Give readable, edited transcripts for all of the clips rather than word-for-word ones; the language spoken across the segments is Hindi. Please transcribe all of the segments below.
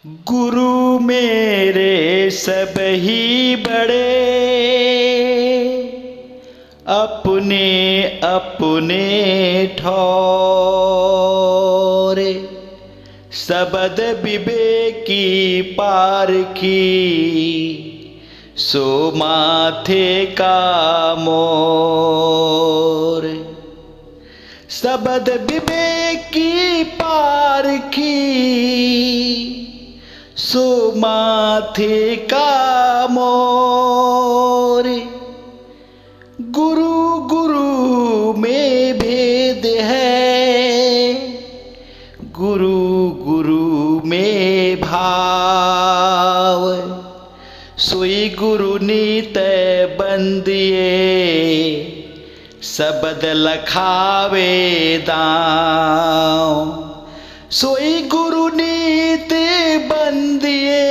गुरु मेरे सब ही बड़े, अपने अपने ठौरे। सबद विवेकी पारखी, सो माथे का मोर। सबद विवेकी पारखी, सो माथे का मोर। गुरु गुरु में भेद है, गुरु गुरु में भाव। सोई गुरु नीत बंदिए, सबद लखावे दाव। सोई गुरु नीत बंदिए,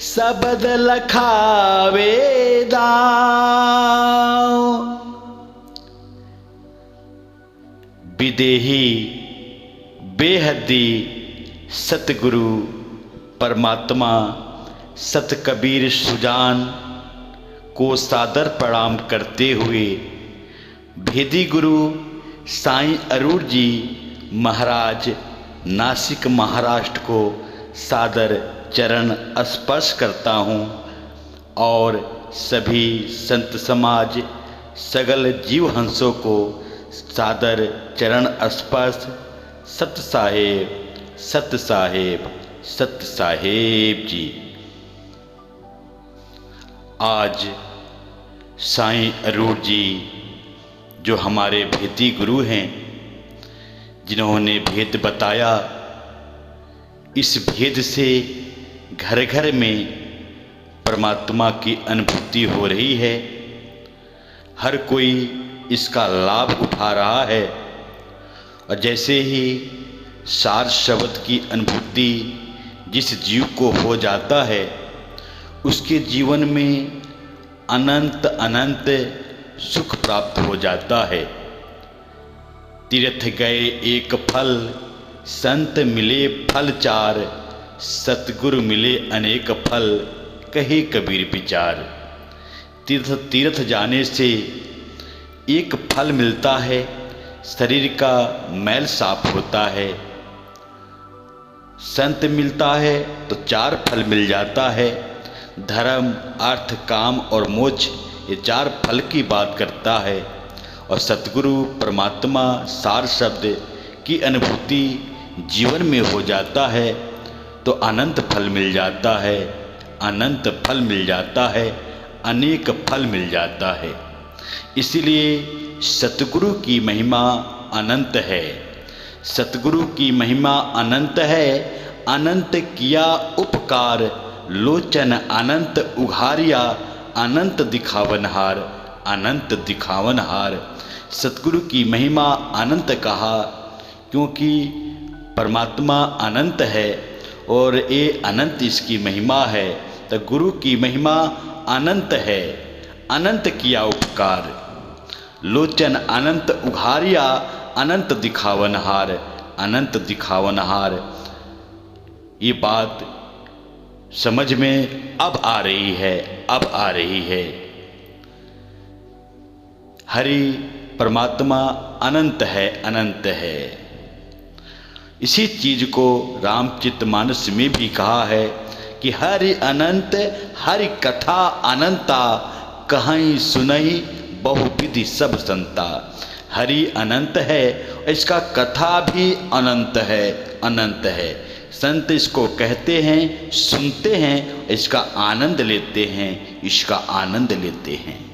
सबद लखावे दाव। विदेही बेहदी सतगुरु परमात्मा सत कबीर सुजान को सादर प्रणाम करते हुए भेदी गुरु साईं अरूढ़ जी महाराज नासिक महाराष्ट्र को सादर चरण स्पर्श करता हूँ और सभी संत समाज सगल जीव हंसों को सादर चरण स्पर्श। सत साहेब सत साहेब सत साहेब जी। आज साईं अरूढ़ जी जो हमारे भेदी गुरु हैं, जिन्होंने भेद बताया, इस भेद से घर घर में परमात्मा की अनुभूति हो रही है। हर कोई इसका लाभ उठा रहा है और जैसे ही सार शब्द की अनुभूति जिस जीव को हो जाता है, उसके जीवन में अनंत अनंत सुख प्राप्त हो जाता है। तीर्थ गए एक फल, संत मिले फल चार। सतगुरु मिले अनेक फल, कहे कबीर विचार। तीर्थ जाने से एक फल मिलता है, शरीर का मैल साफ होता है। संत मिलता है तो चार फल मिल जाता है। धर्म अर्थ काम और मोक्ष, ये चार फल की बात करता है। और सतगुरु परमात्मा सार शब्द की अनुभूति जीवन में हो जाता है तो अनंत फल मिल जाता है, अनंत फल मिल जाता है, अनेक फल मिल जाता है। इसीलिए सतगुरु की महिमा अनंत है। सतगुरु की महिमा अनंत है। अनंत किया उपकार, लोचन अनंत उघारिया। अनंत दिखावनहार, अनंत दिखावनहार। सतगुरु की महिमा अनंत कहा क्योंकि परमात्मा अनंत है और ये अनंत इसकी महिमा है। तो गुरु की महिमा अनंत है। अनंत किया उपकार, लोचन अनंत उघारिया। अनंत दिखावनहार, अनंत दिखावनहार। ये बात समझ में अब आ रही है, अब आ रही है। हरि परमात्मा अनंत है, अनंत है। इसी चीज को रामचरितमानस में भी कहा है कि हरि अनंत, हरि कथा अनंता। कहीं सुनहि बहुविधि सब संता। हरि अनंत है, इसका कथा भी अनंत है, अनंत है। संत इसको कहते हैं, सुनते हैं, इसका आनंद लेते हैं, इसका आनंद लेते हैं।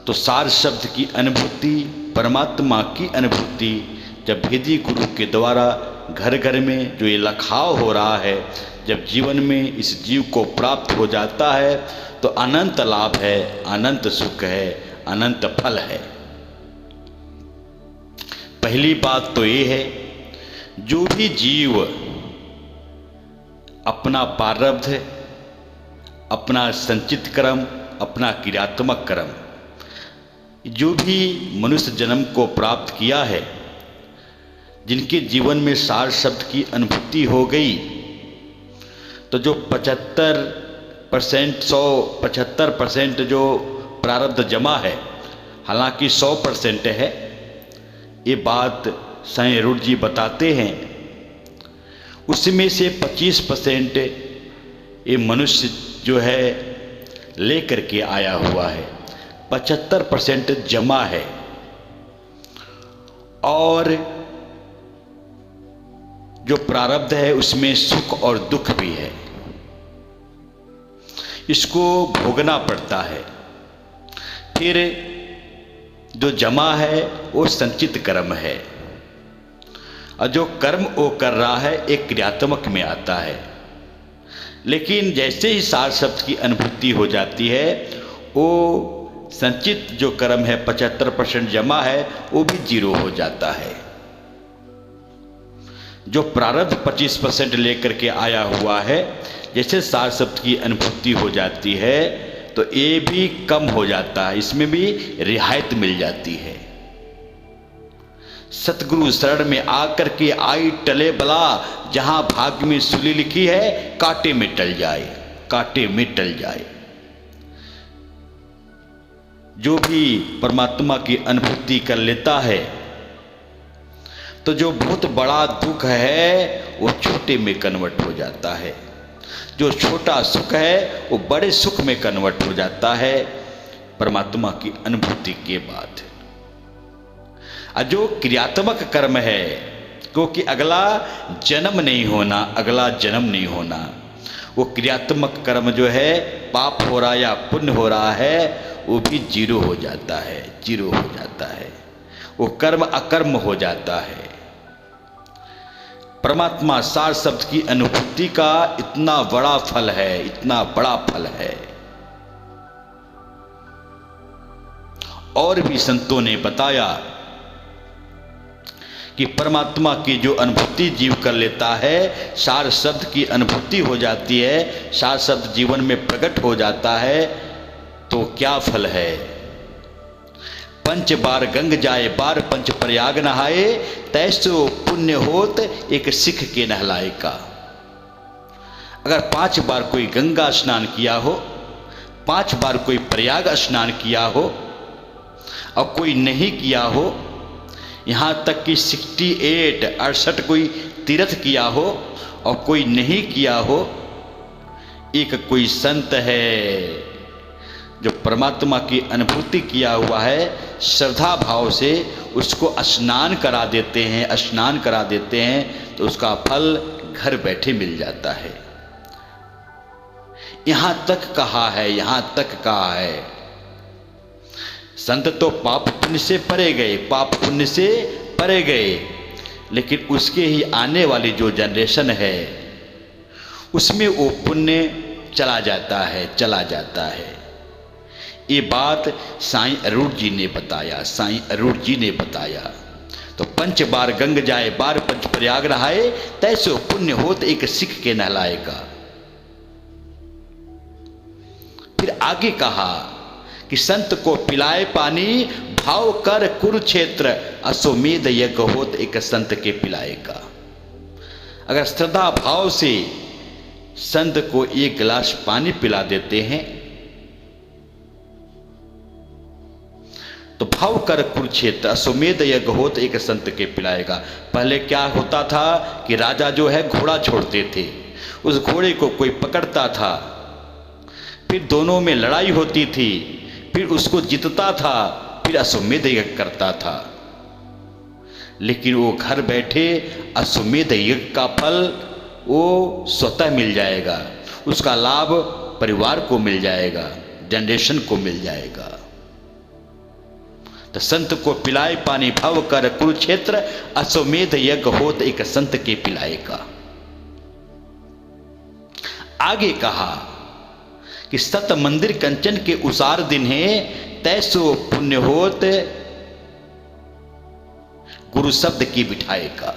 तो सार शब्द की अनुभूति, परमात्मा की अनुभूति जब भेदी गुरु के द्वारा घर घर में जो ये लखाव हो रहा है, जब जीवन में इस जीव को प्राप्त हो जाता है तो अनंत लाभ है, अनंत सुख है, अनंत फल है। पहली बात तो ये है, जो भी जीव अपना प्रारब्ध, अपना संचित कर्म, अपना क्रियात्मक कर्म, जो भी मनुष्य जन्म को प्राप्त किया है, जिनके जीवन में सार शब्द की अनुभूति हो गई, तो जो 75% जो प्रारब्ध जमा है, हालांकि 100% है, ये बात साईं अरूढ़ जी बताते हैं, उसमें से 25% ये मनुष्य जो है लेकर के आया हुआ है, 75% जमा है। और जो प्रारब्ध है उसमें सुख और दुख भी है, इसको भोगना पड़ता है। फिर जो जमा है वो संचित कर्म है, और जो कर्म वो कर रहा है एक क्रियात्मक में आता है। लेकिन जैसे ही सार शब्द की अनुभूति हो जाती है, वो संचित जो कर्म है 75% जमा है वो भी 0 हो जाता है। जो प्रारब्ध 25% लेकर के आया हुआ है, जैसे सार शब्द की अनुभूति हो जाती है तो ये भी कम हो जाता है, इसमें भी रियायत मिल जाती है। सतगुरु शरण में आकर के आई टले बला, जहां भाग्य में सूली लिखी है कांटे में टल जाए, कांटे में टल जाए। जो भी परमात्मा की अनुभूति कर लेता है तो जो बहुत बड़ा दुख है वो छोटे में कन्वर्ट हो जाता है, जो छोटा सुख है वो बड़े सुख में कन्वर्ट हो जाता है परमात्मा की अनुभूति के बाद। जो क्रियात्मक कर्म है, क्योंकि अगला जन्म नहीं होना, अगला जन्म नहीं होना, वो क्रियात्मक कर्म जो है पाप हो रहा या पुण्य हो रहा है वो भी 0 हो जाता है, 0 हो जाता है, वो कर्म अकर्म हो जाता है। परमात्मा सार शब्द की अनुभूति का इतना बड़ा फल है, इतना बड़ा फल है। और भी संतों ने बताया कि परमात्मा की जो अनुभूति जीव कर लेता है, सार शब्द की अनुभूति हो जाती है, सार शब्द जीवन में प्रकट हो जाता है, तो क्या फल है। 5 बार गंग जाए बार पंच प्रयाग नहाए, तैसो पुण्य होत एक सिख के नहलाए का। अगर 5 बार कोई गंगा स्नान किया हो, 5 बार कोई प्रयाग स्नान किया हो और कोई नहीं किया हो, यहाँ तक कि 68 कोई तीर्थ किया हो और कोई नहीं किया हो, एक कोई संत है जो परमात्मा की अनुभूति किया हुआ है, श्रद्धा भाव से उसको स्नान करा देते हैं, स्नान करा देते हैं, तो उसका फल घर बैठे मिल जाता है। यहाँ तक कहा है, यहाँ तक कहा है। संत तो पाप पुण्य से परे गए, पाप पुण्य से परे गए, लेकिन उसके ही आने वाली जो जनरेशन है उसमें वो पुण्य चला जाता है, चला जाता है। ये बात साईं अरूढ़ जी ने बताया, साईं अरूढ़ जी ने बताया। तो 5 बार गंग जाए बार पंच प्रयाग नहाए, तैसो पुण्य होत एक सिख के नहलाएगा। फिर आगे कहा कि संत को पिलाए पानी, भाव कर कुरुक्षेत्र, अश्वमेध यज्ञ होत एक संत के पिलाएगा। अगर श्रद्धा भाव से संत को 1 गिलास पानी पिला देते हैं तो भाव कर कुरुक्षेत्र, अश्वमेध यज्ञ होत एक संत के पिलाएगा। पहले क्या होता था कि राजा जो है घोड़ा छोड़ते थे, उस घोड़े को कोई पकड़ता था, फिर दोनों में लड़ाई होती थी, फिर उसको जीतता था, फिर अश्वमेध यज्ञ करता था। लेकिन वो घर बैठे अश्वमेध यज्ञ का फल वो स्वतः मिल जाएगा, उसका लाभ परिवार को मिल जाएगा, जनरेशन को मिल जाएगा। तो संत को पिलाए पानी, भाव कर कुरुक्षेत्र, अश्वमेध यज्ञ होत एक संत के पिलाएगा। आगे कहा कि सत मंदिर कंचन के उसार दिन है, तैसो पुण्य होत गुरु शब्द की बिठाए का।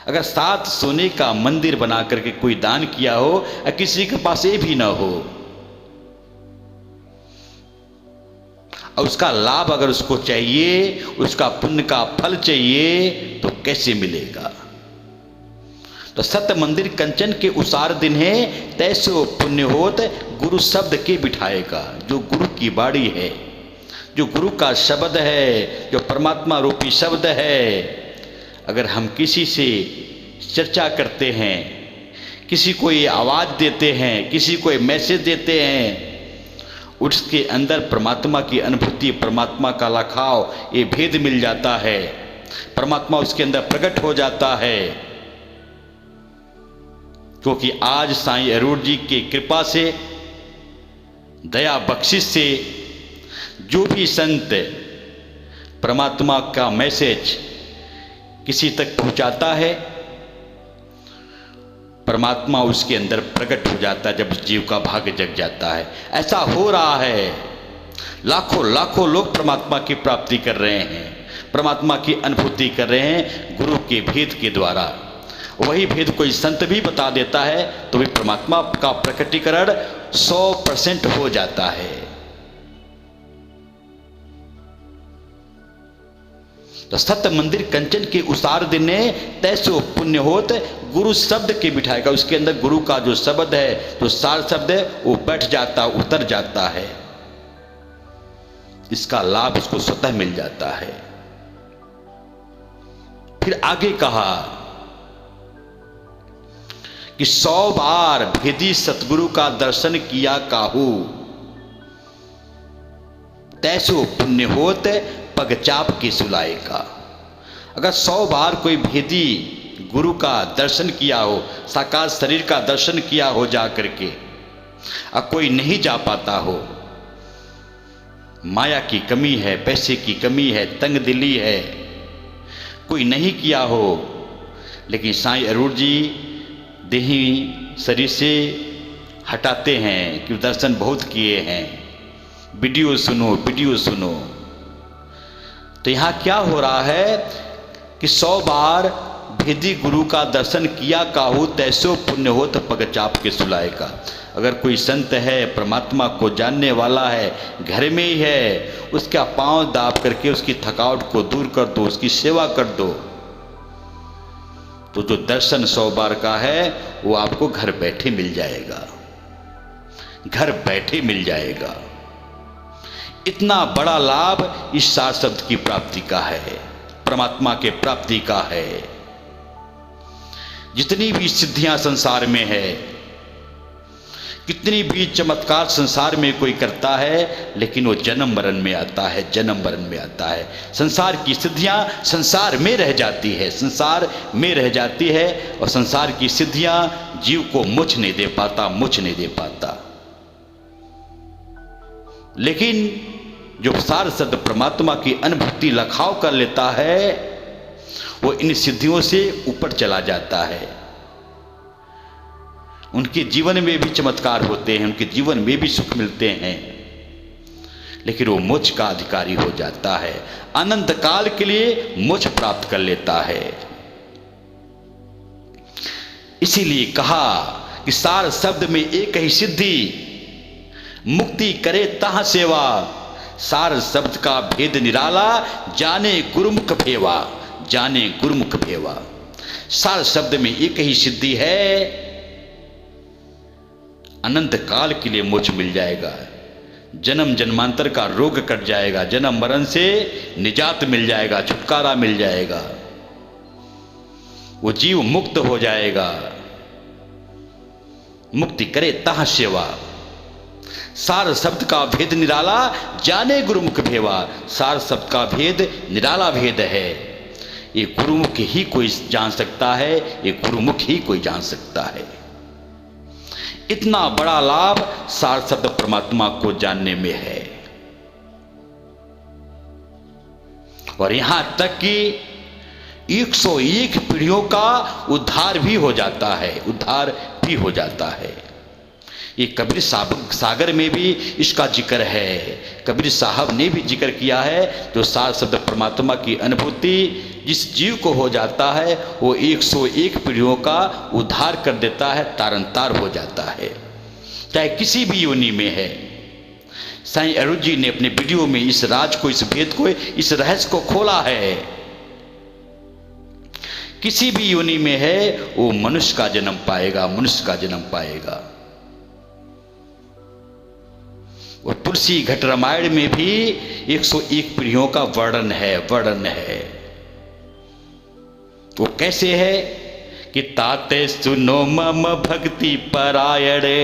अगर 7 सोने का मंदिर बना करके कोई दान किया हो और किसी के पास ये भी ना हो, और उसका लाभ अगर उसको चाहिए, उसका पुण्य का फल चाहिए, तो कैसे मिलेगा? तो सत्य मंदिर कंचन के उसार दिन है, तैसो पुण्य होत गुरु शब्द के बिठाएगा। जो गुरु की बाड़ी है, जो गुरु का शब्द है, जो परमात्मा रूपी शब्द है, अगर हम किसी से चर्चा करते हैं, किसी को ये आवाज़ देते हैं, किसी को ये मैसेज देते हैं, उसके अंदर परमात्मा की अनुभूति, परमात्मा का लखाव, ये भेद मिल जाता है, परमात्मा उसके अंदर प्रकट हो जाता है। क्योंकि आज साईं अरूण जी की कृपा से, दया बख्शिश से, जो भी संत परमात्मा का मैसेज किसी तक पहुंचाता है, परमात्मा उसके अंदर प्रकट हो जाता है। जब उस जीव का भाग्य जग जाता है, ऐसा हो रहा है। लाखों लाखों लोग परमात्मा की प्राप्ति कर रहे हैं, परमात्मा की अनुभूति कर रहे हैं गुरु के भेद के द्वारा। वही भेद कोई संत भी बता देता है तो भी परमात्मा का प्रकटीकरण 100% हो जाता है। तो सत्य मंदिर कंचन के उसार दिन ने तैसो पुण्य होत गुरु शब्द के बिठाएगा। उसके अंदर गुरु का जो शब्द है, जो सार शब्द है, वो बैठ जाता, उतर जाता है, इसका लाभ उसको स्वतः मिल जाता है। फिर आगे कहा कि 100 बार भेदी सतगुरु का दर्शन किया काहू, तैसो पुण्य होत पगचाप के सुलाए का। अगर 100 बार कोई भेदी गुरु का दर्शन किया हो, साकार शरीर का दर्शन किया हो जा करके, अब कोई नहीं जा पाता हो, माया की कमी है, पैसे की कमी है, तंग दिली है, कोई नहीं किया हो, लेकिन साईं अरूण जी देही शरीर से हटाते हैं कि दर्शन बहुत किए हैं, वीडियो सुनो, वीडियो सुनो। तो यहाँ क्या हो रहा है कि 100 बार भेदी गुरु का दर्शन किया काहू, तैसो पुण्य हो तो पगचाप के सुलाए का। अगर कोई संत है, परमात्मा को जानने वाला है, घर में ही है, उसका पांव दाब करके उसकी थकावट को दूर कर दो, उसकी सेवा कर दो, तो जो दर्शन 100 बार का है वो आपको घर बैठे मिल जाएगा, घर बैठे मिल जाएगा। इतना बड़ा लाभ इस सार शब्द की प्राप्ति का है, परमात्मा के प्राप्ति का है। जितनी भी सिद्धियां संसार में है, कितनी भी चमत्कार संसार में कोई करता है, लेकिन वो जन्म मरण में आता है, जन्म मरण में आता है। संसार की सिद्धियां संसार में रह जाती है, संसार में रह जाती है, और संसार की सिद्धियां जीव को मुझ नहीं दे पाता, मुझ नहीं दे पाता। लेकिन जो सार सद परमात्मा की अनुभूति लखाव कर लेता है, वो इन सिद्धियों से ऊपर चला जाता है। उनके जीवन में भी चमत्कार होते हैं, उनके जीवन में भी सुख मिलते हैं, लेकिन वो मोक्ष का अधिकारी हो जाता है, अनंत काल के लिए मोक्ष प्राप्त कर लेता है। इसीलिए कहा कि सार शब्द में एक ही सिद्धि, मुक्ति करे तहाँ सेवा। सार शब्द का भेद निराला, जाने गुरुमुख भेवा, जाने गुरुमुख भेवा। सार शब्द में एक ही सिद्धि है, अनंत काल के लिए मोक्ष मिल जाएगा, जन्म जन्मांतर का रोग कट जाएगा, जन्म मरण से निजात मिल जाएगा, छुटकारा मिल जाएगा, वो जीव मुक्त हो जाएगा। मुक्ति करे तहाँ सेवा। सार शब्द का भेद निराला, जाने गुरुमुख भेवा। सार शब्द का भेद निराला भेद है, ये गुरुमुख ही कोई जान सकता है, ये गुरुमुख ही कोई जान सकता है। इतना बड़ा लाभ सार शब्द परमात्मा को जानने में है। और यहां तक कि 101 पीढ़ियों का उद्धार भी हो जाता है, उद्धार भी हो जाता है। ये कबीर सागर में भी इसका जिक्र है, कबीर साहब ने भी जिक्र किया है। जो सार शब्द परमात्मा की अनुभूति जिस जीव को हो जाता है, वो 101 पीढ़ियों का उद्धार कर देता है, तारनतार हो जाता है, चाहे किसी भी योनि में है, साईं अरुण जी ने अपने वीडियो में इस राज को, इस भेद को, इस रहस्य को खोला है। किसी भी योनि में है वो मनुष्य का जन्म पाएगा, मनुष्य का जन्म पाएगा। और तुलसी घट रामायण में भी 101 पीढ़ियों का वर्णन है, वर्णन है। वो कैसे है कि ताते सुनो मम भक्ति परायणे,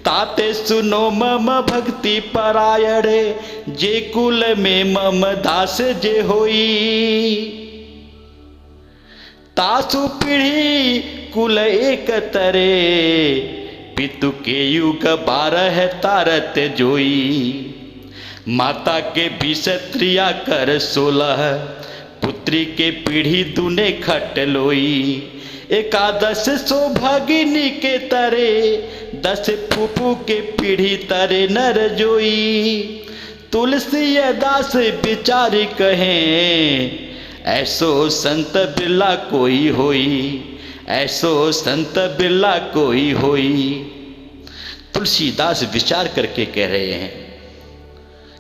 ताते सुनो मम भक्ति परायणे, जे कुल में मम दास जे होई, तासु पीढ़ी कुल एक तरे, पितु के युग 12 तारत जोई, माता के 20 त्रिया कर 16, पुत्री के पीढ़ी दुने खट लोई, एकादश सौभागिनी के तरे, 10 फूफू के पीढ़ी तरे नर जोई, तुलसी दास विचारी कहें, ऐसो संत बिरला कोई होई, ऐसो संत बिरला कोई होई। तुलसीदास विचार करके कह रहे हैं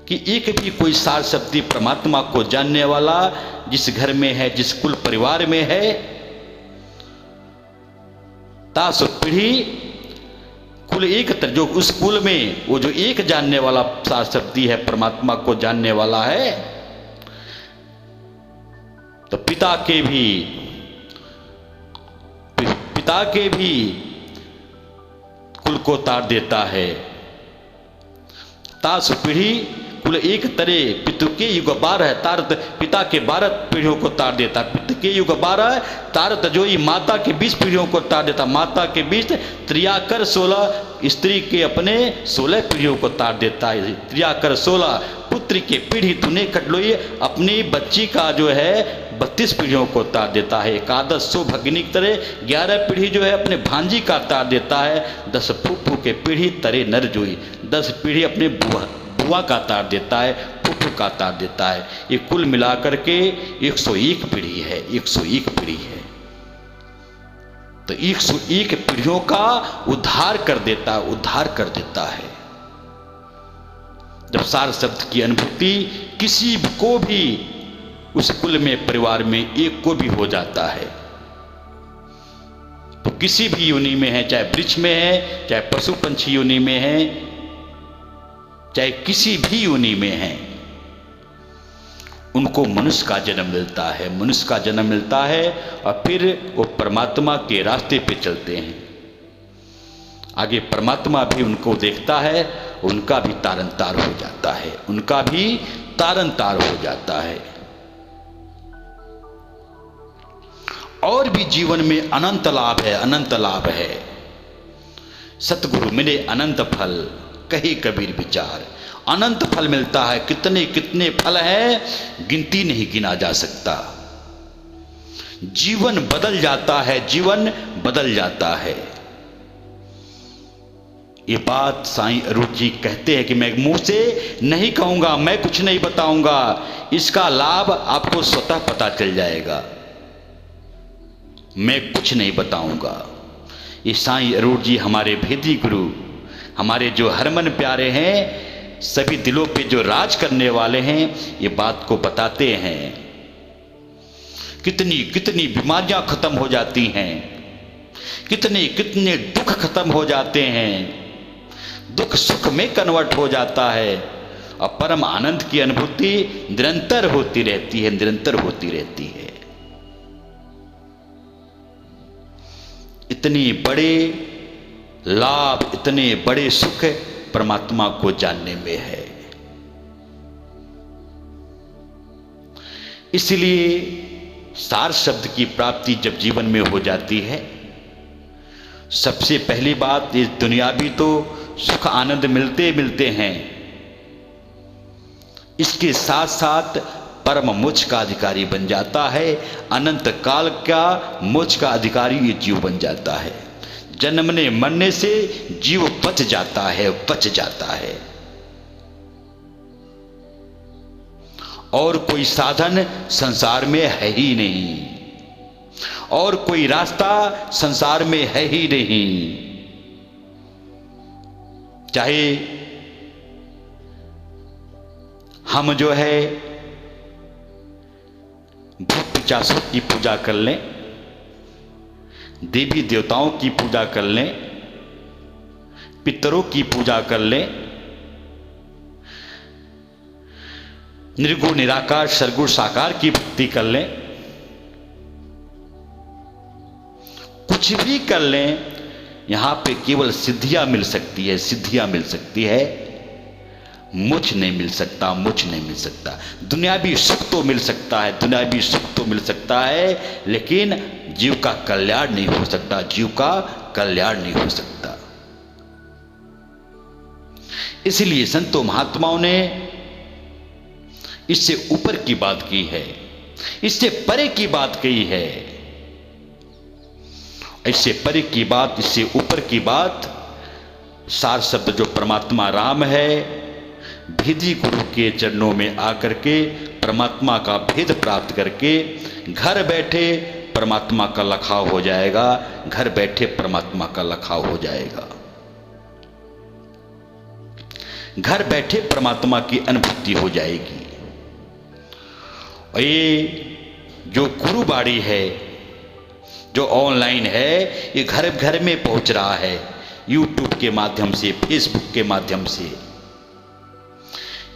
कि एक भी कोई सार शब्दी परमात्मा को जानने वाला जिस घर में है, जिस कुल परिवार में है, तासु पीढ़ी कुल एक तरह, जो उस कुल में वो जो एक जानने वाला सार शब्दी है, परमात्मा को जानने वाला है, तो पिता के भी कुल को तार देता है। तासु पीढ़ी कुल एक तरे, पितु के युग 12 तारत, पिता के 12 पीढ़ियों को तार देता, पितु के युग 12 तारत जोई, माता के 20 पीढ़ियों को तार देता, माता के 20 त्रियाकर 16, स्त्री के अपने 16 पीढ़ियों को तार देता है, त्रियाकर 16, पुत्री के पीढ़ी तूने कटलोई, अपनी बच्ची का जो है 32 पीढ़ियों को तार देता है, एकादश सौभागिनी की तरह 11 पीढ़ी जो है अपने भांजी का तार देता है, 10 फूफू के पीढ़ी तरे नर जोई, 10 पीढ़ी अपने बुआ का तार देता है, फूफू का तार देता है। ये कुल मिलाकर के 101 पीढ़ी है, 101 पीढ़ी है। तो 101 पीढ़ियों का उद्धार कर देता है, उद्धार कर देता है। जब सार शब्द की अनुभूति किसी को भी उस कुल में, परिवार में एक को भी हो जाता है, तो किसी भी योनि में है, चाहे वृक्ष में है, चाहे पशु पंछी योनि में है, चाहे किसी भी योनि में है, उनको मनुष्य का जन्म मिलता है, मनुष्य का जन्म मिलता है, और फिर वो परमात्मा के रास्ते पे चलते हैं। आगे परमात्मा भी उनको देखता है, उनका भी तारन तार हो जाता है, उनका भी तारन तार हो जाता है। और भी जीवन में अनंत लाभ है, अनंत लाभ है। सतगुरु मिले अनंत फल, कही कबीर विचार, अनंत फल मिलता है। कितने कितने फल है, गिनती नहीं गिना जा सकता। जीवन बदल जाता है, जीवन बदल जाता है। ये बात साईं अरुण जी कहते हैं कि मैं मुंह से नहीं कहूंगा, मैं कुछ नहीं बताऊंगा, इसका लाभ आपको स्वतः पता चल जाएगा, मैं कुछ नहीं बताऊंगा। ये साईं अरुण जी हमारे भेदी गुरु, हमारे जो हरमन प्यारे हैं, सभी दिलों पे जो राज करने वाले हैं, ये बात को बताते हैं। कितनी कितनी बीमारियां खत्म हो जाती हैं, कितने कितने दुख खत्म हो जाते हैं, दुख सुख में कन्वर्ट हो जाता है, और परम आनंद की अनुभूति निरंतर होती रहती है, निरंतर होती रहती है। इतने बड़े लाभ, इतने बड़े सुख परमात्मा को जानने में है। इसलिए सार शब्द की प्राप्ति जब जीवन में हो जाती है, सबसे पहली बात, इस दुनियावी तो सुख आनंद मिलते मिलते हैं, इसके साथ साथ परम मोक्ष का अधिकारी बन जाता है। अनंत काल का मोक्ष का अधिकारी ये जीव बन जाता है। जन्मने मरने से जीव बच जाता है, बच जाता है। और कोई साधन संसार में है ही नहीं, और कोई रास्ता संसार में है ही नहीं। चाहे हम जो है भूत पिशाचों की पूजा कर लें, देवी देवताओं की पूजा कर लें, पितरों की पूजा कर लें, निर्गुण निराकार सरगुण साकार की भक्ति कर लें, कुछ भी कर लें, यहां पे केवल सिद्धियां मिल सकती है, सिद्धियां मिल सकती है, मोक्ष नहीं मिल सकता, मोक्ष नहीं मिल सकता। दुनियावी सुख तो मिल सकता है, दुनियावी सुख तो मिल सकता है, लेकिन जीव का कल्याण नहीं हो सकता, जीव का कल्याण नहीं हो सकता। इसलिए संतों महात्माओं ने इससे ऊपर की बात की है, इससे परे की बात कही है, इससे परे की बात, इससे ऊपर की बात। सार शब्द जो परमात्मा राम है, भेदी गुरु के चरणों में आकर के परमात्मा का भेद प्राप्त करके घर बैठे परमात्मा का लखाव हो जाएगा, घर बैठे परमात्मा का लखाव हो जाएगा, घर बैठे परमात्मा की अनुभूति हो जाएगी। और ये जो गुरुबाड़ी है, जो ऑनलाइन है, ये घर घर में पहुंच रहा है, यूट्यूब के माध्यम से, फेसबुक के माध्यम से।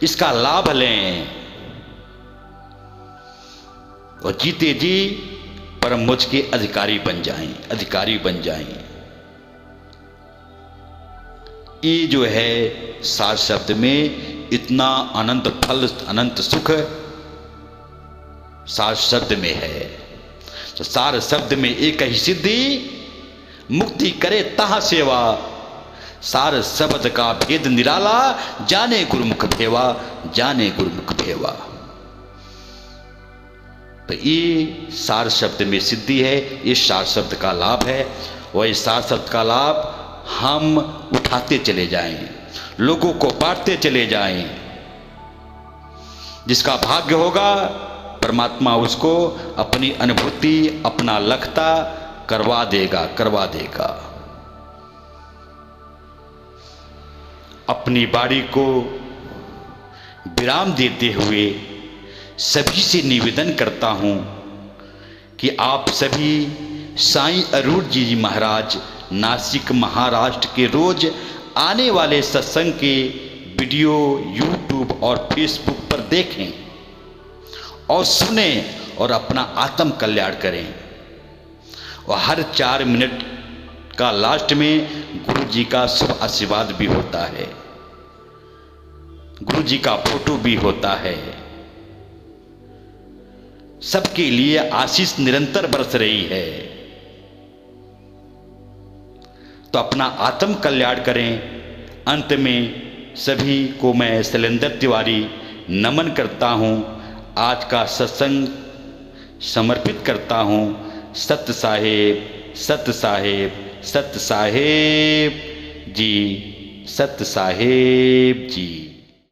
इसका लाभ लें और जीते जी परम मोक्ष के अधिकारी बन जाएं, अधिकारी बन जाएं। ये जो है सार शब्द में इतना अनंत फल, अनंत सुख सार शब्द में है। तो सार शब्द में एक ही सिद्धि, मुक्ति करे ताहा सेवा, सार शब्द का भेद निराला, जाने गुरुमुख भेवा, जाने गुरुमुख भेवा। तो ये सार शब्द में सिद्धि है, ये सार शब्द का लाभ है। और इस सार शब्द का लाभ हम उठाते चले जाएं, लोगों को बांटते चले जाएं। जिसका भाग्य होगा परमात्मा उसको अपनी अनुभूति, अपना लखता करवा देगा, करवा देगा। अपनी बाड़ी को विराम देते हुए सभी से निवेदन करता हूं कि आप सभी साईं अरूढ़ जी महाराज नासिक महाराष्ट्र के रोज आने वाले सत्संग के वीडियो यूट्यूब और फेसबुक पर देखें और सुने और अपना आत्म कल्याण करें। और हर 4 मिनट का लास्ट में गुरु जी का शुभ आशीर्वाद भी होता है, गुरु जी का फोटो भी होता है। सबके लिए आशीष निरंतर बरस रही है। तो अपना आत्म कल्याण करें। अंत में सभी को मैं शैलेंद्र तिवारी नमन करता हूं, आज का सत्संग समर्पित करता हूं सत्य साहेब, सत्य साहेब, सत्य साहेब जी, सत्य साहेब जी।